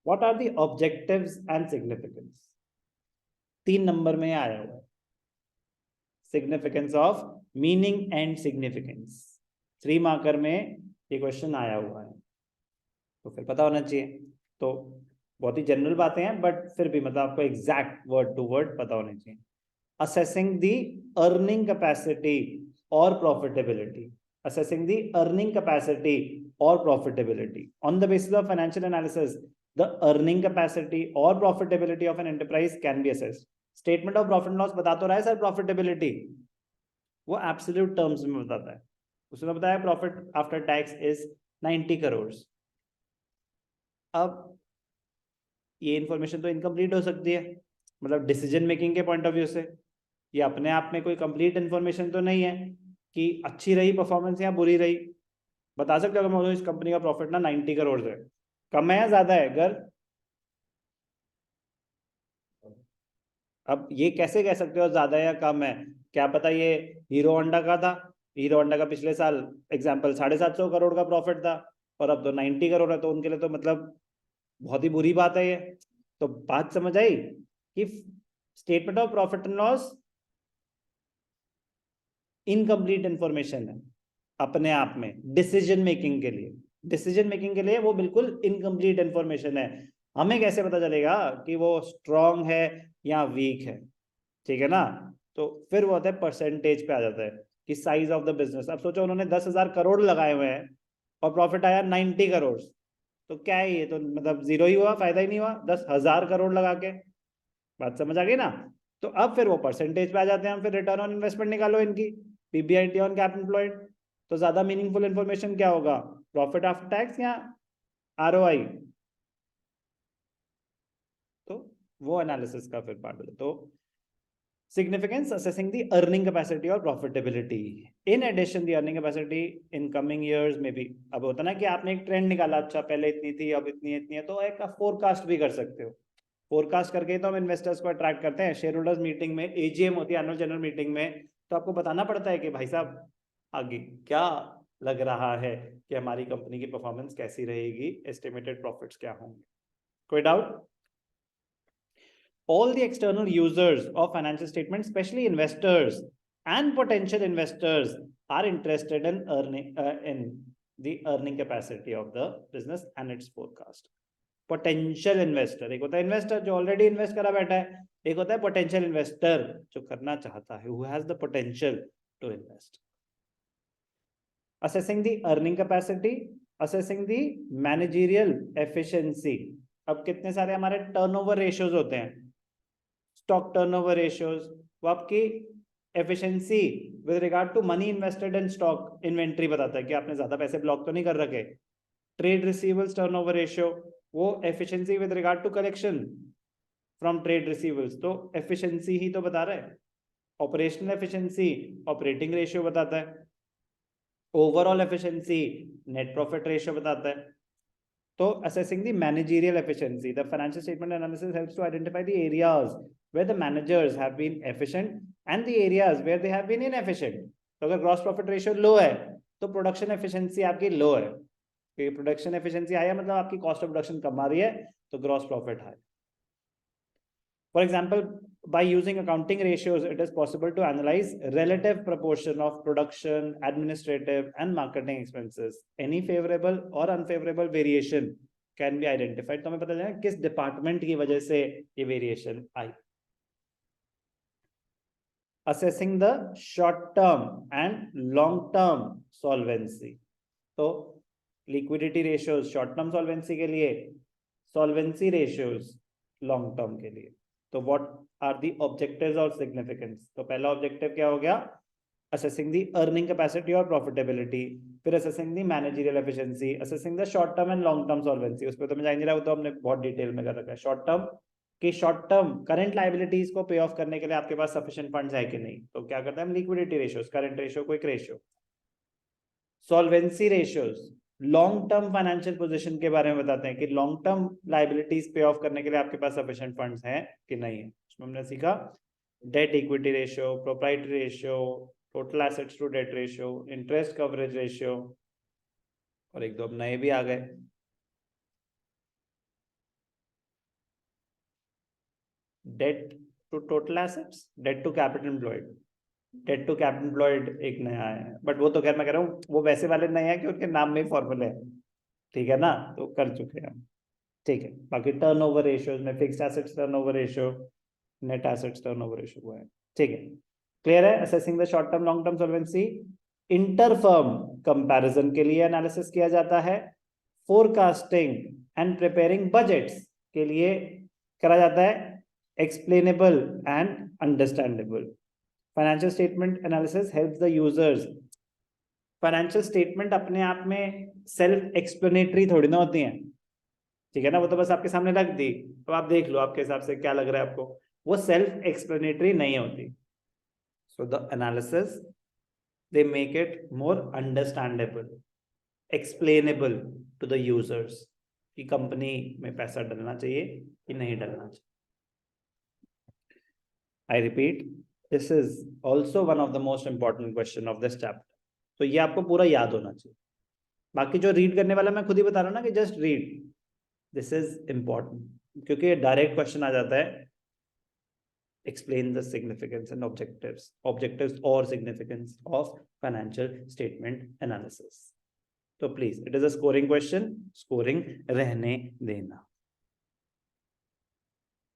What are the objectives and significance, 3 number में आया हुआ है, significance of meaning and significance, 3 marker में ये क्वेश्चन आया हुआ है, तो फिर पता होना चाहिए। तो बहुत ही जनरल बातें हैं, बट फिर भी मतलब आपको एग्जैक्ट वर्ड टू वर्ड पता होने चाहिए। असेसिंग द अर्निंग कैपेसिटी और profitability, assessing the earning capacity or profitability on the basis of financial analysis, the earning capacity or profitability of an enterprise can be assessed. Statement of profit and loss बता तो रहा है sir profitability, वो absolute terms में बताता है, उसने बताया profit after tax is 90 crores। अब ये इंफॉर्मेशन तो इनकम्प्लीट हो सकती है, मतलब डिसीजन मेकिंग के पॉइंट ऑफ व्यू से ये अपने आप में कोई कंप्लीट इन्फॉर्मेशन तो नहीं है कि अच्छी रही परफॉर्मेंस या बुरी रही। बता सकते हो अगर इस कंपनी का प्रॉफिट ना 90 करोड़ है, कम है या ज्यादा है? अगर अब ये कैसे कह सकते हो ज्यादा या कम है? क्या पता ये हीरो होंडा का था, हीरो होंडा का पिछले साल एग्जाम्पल 750 करोड़ का प्रॉफिट था और अब तो 90 करोड़ है, तो उनके लिए तो मतलब बहुत ही बुरी बात है ये। तो बात समझ आई कि statement of profit and loss incomplete information है अपने आप में, डिसीजन मेकिंग के लिए, डिसीजन मेकिंग के लिए वो बिल्कुल इनकम्प्लीट इंफॉर्मेशन है। हमें कैसे पता चलेगा कि वो स्ट्रांग है या वीक है? ठीक है ना, तो फिर वो होता है परसेंटेज पे आ जाता है कि साइज ऑफ द बिजनेस। अब सोचो उन्होंने 10,000 करोड़ लगाए हुए हैं और प्रॉफिट आया 90 करोड़, तो क्या है ये? तो मतलब जीरो ही हुआ, फायदा ही नहीं हुआ 10,000 करोड़ लगा के। बात समझ आ गई ना? तो अब फिर वो परसेंटेज पे आ जाते हैं हम, फिर रिटर्न ऑन इन्वेस्टमेंट निकालो इनकी, पीबीआईटी ऑन कैपिटल एम्प्लॉयड। तो ज्यादा मीनिंगफुल इंफॉर्मेशन क्या होगा, प्रॉफिट आफ्टर टैक्स या आरओआई? तो वो एनालिसिस का फिर पार्ट है। तो significance assessing the earning capacity or profitability, in addition the earning capacity in coming years में भी। अब होता ना कि आपने एक ट्रेंड निकाला, अच्छा पहले इतनी थी अब इतनी इतनी है, तो एक फोरकास्ट भी कर सकते हो। फोरकास्ट करके तो हम इन्वेस्टर्स को अट्रैक्ट करते हैं। शेयर होल्डर्स मीटिंग में, एजीएम होती है एनुअल जनरल मीटिंग में, तो आपको बताना पड़ता है कि भाई साहब आगे क्या लग रहा है कि हमारी कंपनी की परफॉर्मेंस कैसी रहेगी, एस्टिमेटेड प्रॉफिट्स क्या होंगे। कोई doubt? all the external users of financial statements, especially investors and potential investors, are interested in the earning capacity of the business and its forecast. Potential investor, एक होता है investor जो already invest करा बैठा है, एक होता है पोटेंशियल इन्वेस्टर जो करना चाहता है, who has the potential to invest. Assessing the earning capacity, assessing the managerial efficiency. अब कितने सारे हमारे टर्नओवर रेशियोज होते हैं, स्टॉक टर्नओवर रेशियोज, वो आपकी efficiency with regard to money invested in stock inventory बताता है कि आपने ज्यादा पैसे ब्लॉक तो नहीं कर रखे। ट्रेड रिसीवेबल्स टर्नओवर रेशियो, वो efficiency with regard to collection from trade receivables, तो एफिशिएंसी ही तो बता रहा है। ऑपरेशनल एफिशिएंसी ऑपरेटिंग रेशियो बताता है, overall efficiency net profit ratio बताता है। तो assessing the managerial efficiency, the financial statement analysis helps to identify the areas where the managers have been efficient and the areas where they have been inefficient. तो अगर gross profit ratio लो है तो production efficiency आपकी लो है, क्योंकि production efficiency आया मतलब आपकी कॉस्ट ऑफ प्रोडक्शन कम आ रही है, तो gross profit high. For example, by using accounting ratios, it is possible to analyze relative proportion of production, administrative, and marketing expenses. Any favorable or unfavorable variation can be identified. तो हमें पता चलेगा किस department की वजह से ये variation I. Assessing the short term and long term solvency. तो liquidity ratios short term solvency के लिए, solvency ratios long term के लिए। तो what are the objectives और significance? तो पहला ऑब्जेक्टिव क्या हो गया, assessing the earning capacity और profitability, फिर assessing the managerial efficiency, assessing the short term and long term solvency। उस पर तो मैं जा नहीं रहा हूँ, तो हमने बहुत डिटेल में कर रखा है। शॉर्ट टर्म कि शॉर्ट टर्म करंट लाइबिलिटीज को पे ऑफ करने के लिए आपके पास सफिशिएंट फंड्स है कि नहीं, तो क्या करते हैं हम, liquidity ratios, current ratio, quick ratio. Solvency ratios long term financial position के बारे में बताते हैं कि लॉन्ग टर्म लाइबिलिटीज पे ऑफ करने के लिए आपके पास सफिशिएंट फंड्स हैं कि नहीं है। उसमें हमने सीखा debt equity ratio, proprietary ratio, total assets to debt ratio, interest coverage ratio, और एक दो नए भी आ गए। Debt to total assets, debt to capital employed. Debt to capital employed एक नया है, बट वो तो खैर मैं कह रहा हूँ वो वैसे वाले नए हैं कि उनके नाम में ही फॉर्मूले है, ठीक है ना, तो कर चुके हैं हम, ठीक है। बाकी टर्नओवर रेशियोज में fixed assets turnover ratio, net assets turnover ratio वो है, ठीक है। क्लियर है? Assessing the short term long term solvency, inter firm comparison के लिए एनालिसिस किया जाता है, फोरकास्टिंग एंड प्रिपेयरिंग बजट्स के लिए करा जाता है, explainable and understandable. Financial statement analysis helps the users. Financial statement अपने आप में सेल्फ एक्सप्लेनेटरी थोड़ी ना होती हैं, ठीक है ना, वो तो बस आपके सामने रख दी, तो आप देख लो आपके हिसाब से क्या लग रहा है आपको, वो सेल्फ एक्सप्लेनेटरी नहीं होती। So the analysis they make it more understandable, explainable to the users कि कंपनी में पैसा डलना चाहिए कि नहीं डलना चाहिए। I repeat, this is also one of the most important question of this chapter, तो ये आपको पूरा याद होना चाहिए। बाकी जो रीड करने वाला मैं खुद ही बता रहा हूँ ना कि just read, this is important क्योंकि डायरेक्ट क्वेश्चन आ जाता है, explain the significance and objectives or significance of financial statement analysis. तो please, it is a scoring question, scoring रहने देना।